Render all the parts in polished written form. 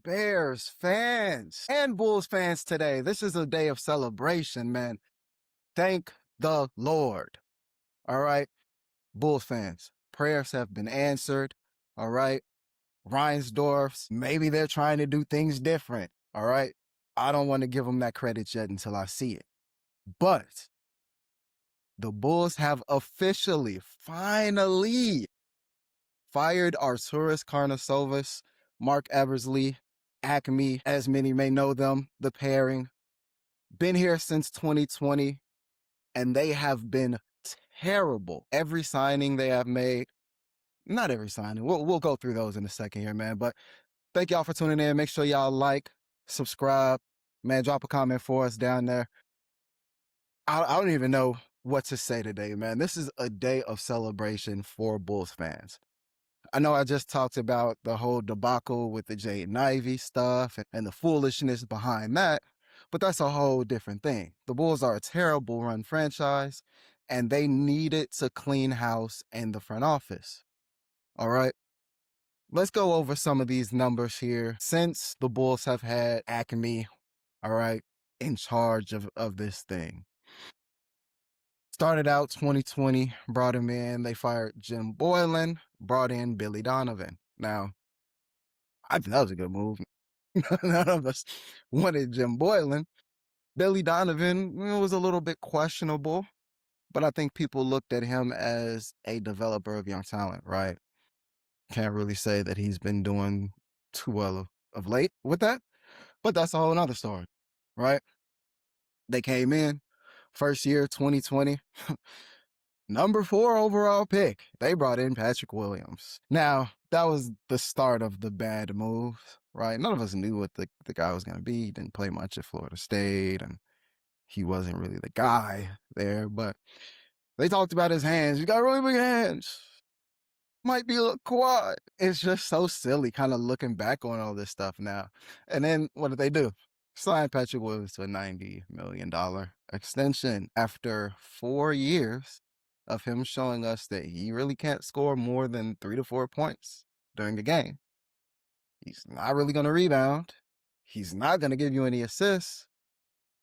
Bears fans and Bulls fans today. This is a day of celebration, man. Thank the Lord. All right. Bulls fans, prayers have been answered. All right. Reinsdorf's, maybe they're trying to do things different. All right. I don't want to give them that credit yet until I see it. But the Bulls have officially, finally fired Arturas Karnisovas, Mark Eversley, AKME, as many may know them, the pairing. Been here since 2020, and they have been terrible. Every signing they have made, not every signing, we'll go through those in a second here, man. But thank y'all for tuning in. Make sure y'all like, subscribe, man. Drop a comment for us down there. I don't even know what to say today, man. This is a day of celebration for Bulls fans. I know I just talked about the whole debacle with the Jaden Ivey stuff and the foolishness behind that, but that's a whole different thing. The Bulls are a terrible run franchise, and they needed to clean house in the front office. All right. Let's go over some of these numbers here. Since the Bulls have had AKME, all right, in charge of this thing. Started out 2020, brought him in. They fired Jim Boylan, brought in Billy Donovan. Now, I think that was a good move. None of us wanted Jim Boylan. Billy Donovan was a little bit questionable, but I think people looked at him as a developer of young talent, right? Can't really say that he's been doing too well of late with that, but that's a whole nother story, right? They came in, first year, 2020. Number 4 overall pick. They brought in Patrick Williams. Now, that was the start of the bad moves, right? None of us knew what the guy was going to be. He didn't play much at Florida State, and he wasn't really the guy there. But they talked about his hands. He's got really big hands. Might be a little Kawhi. It's just so silly kind of looking back on all this stuff now. And then what did they do? Sign Patrick Williams to a $90 million extension after 4 years of him showing us that he really can't score more than 3 to 4 points during a game. He's not really going to rebound. He's not going to give you any assists.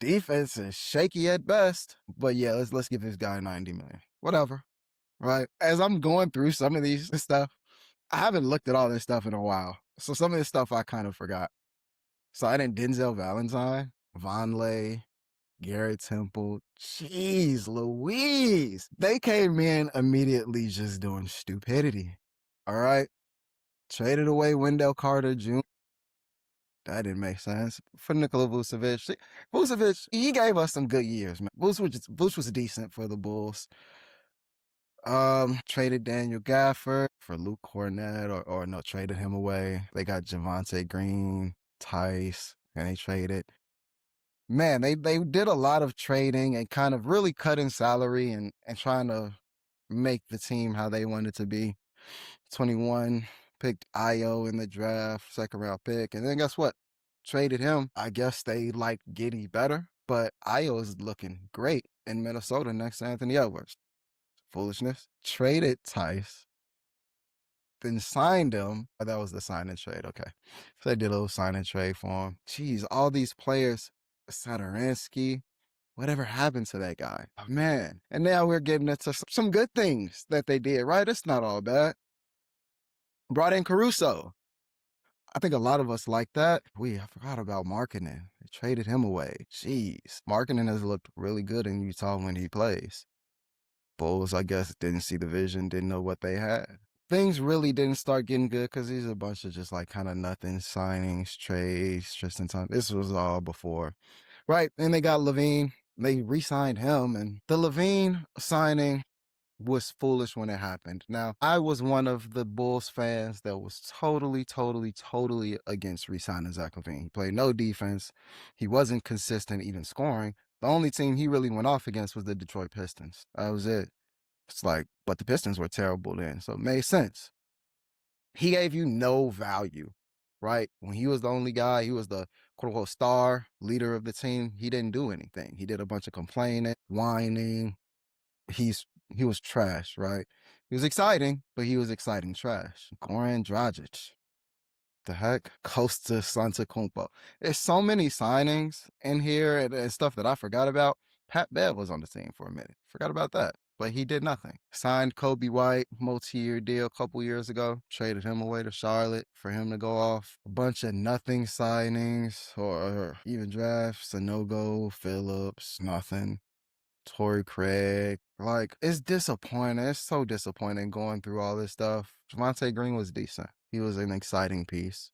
Defense is shaky at best. But yeah, let's give this guy 90 million. Whatever. Right? As I'm going through some of these stuff, I haven't looked at all this stuff in a while. So some of this stuff I kind of forgot. Signing Denzel Valentine, Vonleh, Garrett Temple. Jeez Louise. They came in immediately just doing stupidity. All right. Traded away Wendell Carter Jr. That didn't make sense. For Nikola Vucevic. Vucevic, he gave us some good years, man. Vuce was decent for the Bulls. Traded Daniel Gafford for Luke Cornett, or no, traded him away. They got Javonte Green, Tice, and they traded. Man, they did a lot of trading and kind of really cutting salary and trying to make the team how they wanted to be. 21, picked Io in the draft, second round pick. And then guess what? Traded him. I guess they liked Giddy better, but Io is looking great in Minnesota next to Anthony Edwards. Foolishness. Traded Tice, then signed him. Oh, that was the sign and trade. Okay. So they did a little sign and trade for him. Jeez, all these players, Sadaransky, whatever happened to that guy? Oh, man. And now we're getting into some good things that they did, right? It's not all bad. Brought in Caruso. I think a lot of us like that. I forgot about Markkanen. They traded him away. Jeez. Markkanen has looked really good in Utah when he plays. Bulls, I guess, didn't see the vision, didn't know what they had. Things really didn't start getting good because these are a bunch of just like kind of nothing signings, trades, Tristan Thompson. This was all before. Right. And they got Levine. They re-signed him. And the Levine signing was foolish when it happened. Now, I was one of the Bulls fans that was totally against re-signing Zach Levine. He played no defense. He wasn't consistent even scoring. The only team he really went off against was the Detroit Pistons. That was it. It's like, but the Pistons were terrible then, so it made sense. He gave you no value, right? When he was the only guy, he was the quote-unquote star leader of the team. He didn't do anything. He did a bunch of complaining, whining. He was trash, right? He was exciting, but he was exciting trash. Goran Dragic. The heck? Costa Santakumpo. There's so many signings in here and stuff that I forgot about. Pat Bev was on the team for a minute. Forgot about that. But he did nothing. Signed Kobe White, multi-year deal a couple years ago. Traded him away to Charlotte for him to go off. A bunch of nothing signings or even drafts. Sanogo, Phillips, nothing. Torrey Craig. Like, it's disappointing. It's so disappointing going through all this stuff. Javonte Green was decent. He was an exciting piece.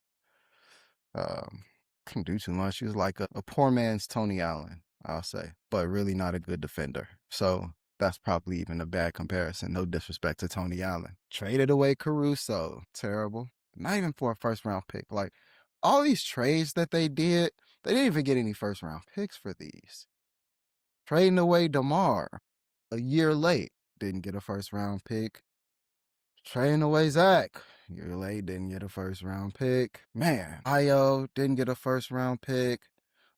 Um, couldn't do too much. He was like a poor man's Tony Allen, I'll say, but really not a good defender. So that's probably even a bad comparison. No disrespect to Tony Allen. Traded away Caruso. Terrible. Not even for a first round pick. Like, all these trades that they didn't even get any first round picks for these. Trading away DeMar a year late, didn't get a first round pick. Trading away Zach, a year late, didn't get a first round pick. Man, Io didn't get a first round pick.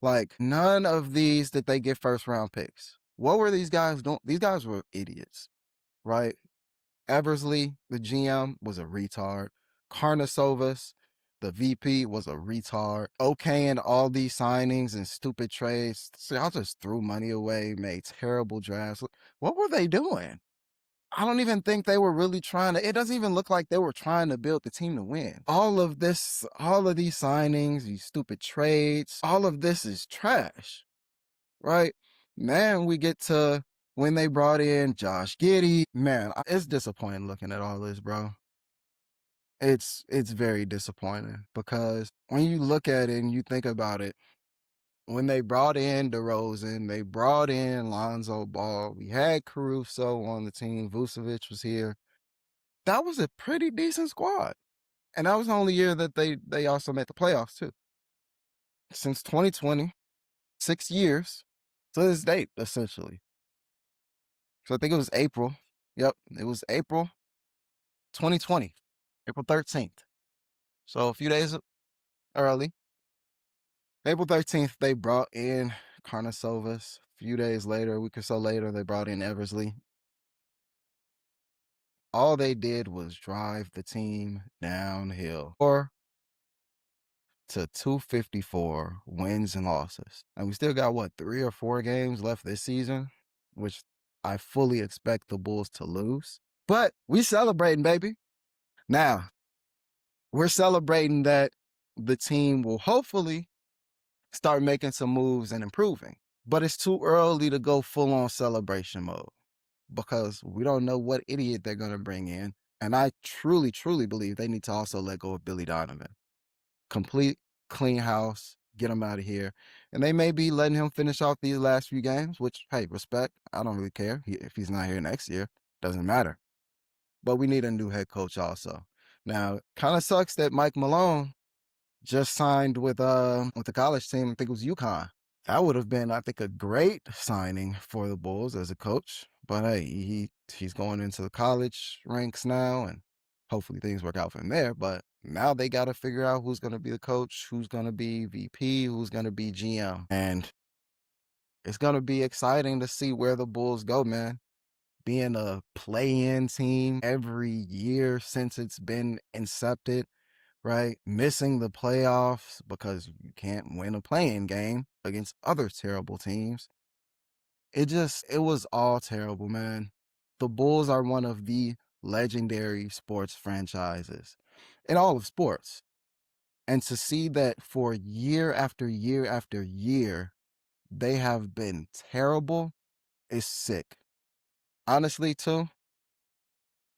Like, none of these did they get first round picks. What were these guys doing? These guys were idiots, right? Eversley, the GM, was a retard. Karnasovas, the VP, was a retard. Okaying all these signings and stupid trades. See, I just threw money away, made terrible drafts. What were they doing? I don't even think they were really trying to, it doesn't even look like they were trying to build the team to win. All of these signings, these stupid trades, all of this is trash, right? Man, we get to when they brought in Josh Giddey. Man, it's disappointing looking at all this, bro. It's very disappointing because when you look at it and you think about it, when they brought in DeRozan, they brought in Lonzo Ball. We had Caruso on the team. Vucevic was here. That was a pretty decent squad. And that was the only year that they also made the playoffs, too. Since 2020, 6 years to this date, essentially. So I think it was April. Yep, it was April 2020, April 13th. So a few days early, April 13th, they brought in Karnasovas. A few days later, a week or so later, they brought in Eversley. All they did was drive the team downhill. Or to 254 wins and losses. And we still got, what, 3 or 4 games left this season, which I fully expect the Bulls to lose. But we celebrating, baby. Now, we're celebrating that the team will hopefully start making some moves and improving. But it's too early to go full-on celebration mode because we don't know what idiot they're going to bring in. And I truly, truly believe they need to also let go of Billy Donovan. Complete clean house, get him out of here. And they may be letting him finish off these last few games, which, hey, respect. I don't really care. If he's not here next year, doesn't matter. But we need a new head coach also. Now, kind of sucks that Mike Malone just signed with the college team. I think it was UConn. That would have been, I think, a great signing for the Bulls as a coach. But hey, he's going into the college ranks now, and hopefully things work out from there. But now they got to figure out who's going to be the coach, who's going to be VP, who's going to be GM. And it's going to be exciting to see where the Bulls go, man. Being a play-in team every year since it's been incepted, right? Missing the playoffs because you can't win a play-in game against other terrible teams. It was all terrible, man. The Bulls are one of the legendary sports franchises in all of sports. And to see that for year after year after year, they have been terrible is sick. Honestly, too,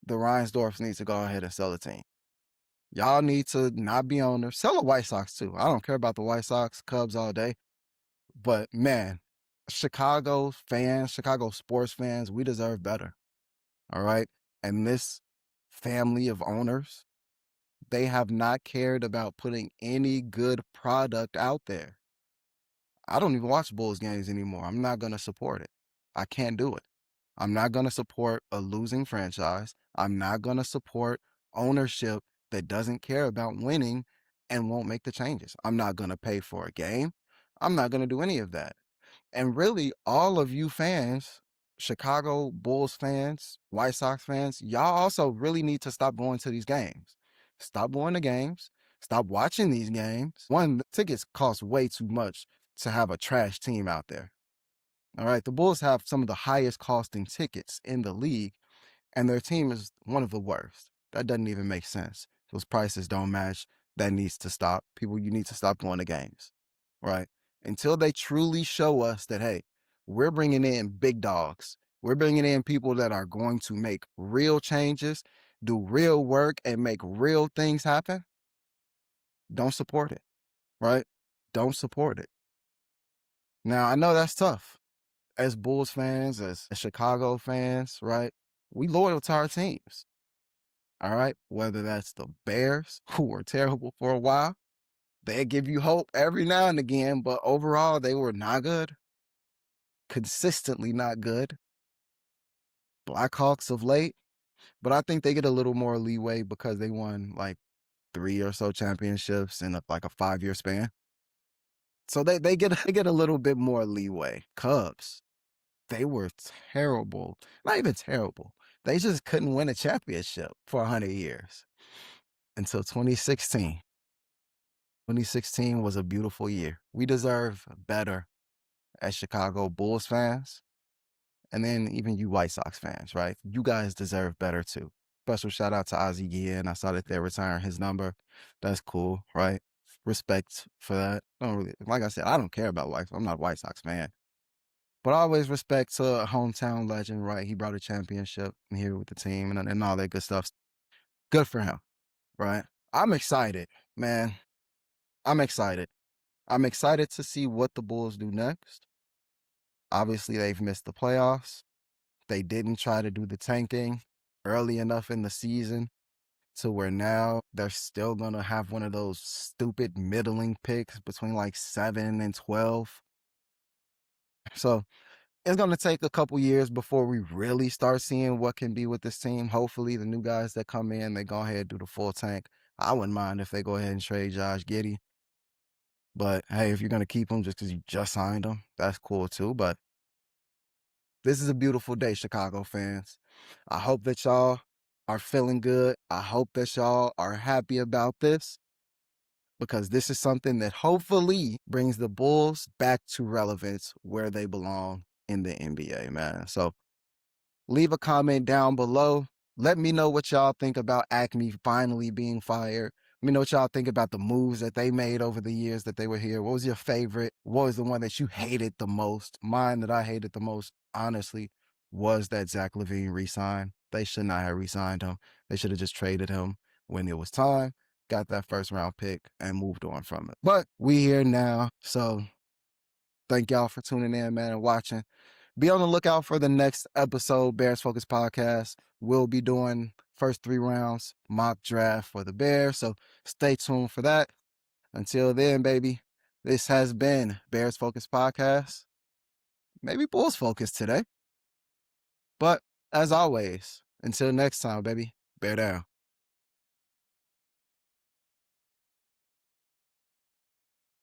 the Reinsdorfs need to go ahead and sell the team. Y'all need to not be owners. Sell the White Sox, too. I don't care about the White Sox, Cubs all day. But, man, Chicago fans, Chicago sports fans, we deserve better. All right? And this family of owners, they have not cared about putting any good product out there. I don't even watch Bulls games anymore. I'm not going to support it. I can't do it. I'm not going to support a losing franchise. I'm not going to support ownership that doesn't care about winning and won't make the changes. I'm not going to pay for a game. I'm not going to do any of that. And really, all of you fans, Chicago Bulls fans, White Sox fans, y'all also really need to stop going to these games. Stop going to games. Stop watching these games. One, the tickets cost way too much to have a trash team out there. All right. The Bulls have some of the highest costing tickets in the league, and their team is one of the worst. That doesn't even make sense. Those prices don't match. That needs to stop. People, you need to stop going to games, right? Until they truly show us that, hey, we're bringing in big dogs. We're bringing in people that are going to make real changes, do real work, and make real things happen. Don't support it, right? Don't support it. Now, I know that's tough. As Bulls fans, as Chicago fans, right? We loyal to our teams. All right. Whether that's the Bears, who were terrible for a while, they give you hope every now and again, but overall, they were not good, consistently not good. Blackhawks of late, but I think they get a little more leeway because they won like 3 or so championships in like a 5-year span. So they get a little bit more leeway. Cubs, they were terrible. Not even terrible. They just couldn't win a championship for 100 years until 2016. 2016 was a beautiful year. We deserve better as Chicago Bulls fans, and then even you White Sox fans, right? You guys deserve better too. Special shout out to Ozzie Guillen. I saw that they're retiring his number. That's cool, right? Respect for that. Don't really, like I said, I don't care about White Sox. I'm not a White Sox fan. But always respect to a hometown legend, right? He brought a championship here with the team and all that good stuff. Good for him, right? I'm excited, man. I'm excited. I'm excited to see what the Bulls do next. Obviously, they've missed the playoffs. They didn't try to do the tanking early enough in the season to where now they're still going to have one of those stupid middling picks between like 7 and 12. So it's going to take a couple years before we really start seeing what can be with this team. Hopefully, the new guys that come in, they go ahead and do the full tank. I wouldn't mind if they go ahead and trade Josh Giddey. But hey, if you're going to keep him just because you just signed him, that's cool too. But this is a beautiful day, Chicago fans. I hope that y'all are feeling good. I hope that y'all are happy about this because this is something that hopefully brings the Bulls back to relevance where they belong in the NBA, man. So leave a comment down below. Let me know what y'all think about AKME finally being fired. Let me know what y'all think about the moves that they made over the years that they were here. What was your favorite? What was the one that you hated the most? Mine that I hated the most, honestly, was that Zach LaVine re-signed. They should not have re-signed him. They should have just traded him when it was time, got that first round pick, and moved on from it. But we here now, so thank y'all for tuning in, man, and watching. Be on the lookout for the next episode, Bears Focus Podcast. We'll be doing first 3 rounds mock draft for the Bears, so stay tuned for that. Until then, baby, this has been Bears Focus Podcast. Maybe Bulls Focus today. But as always, until next time, baby, bear down.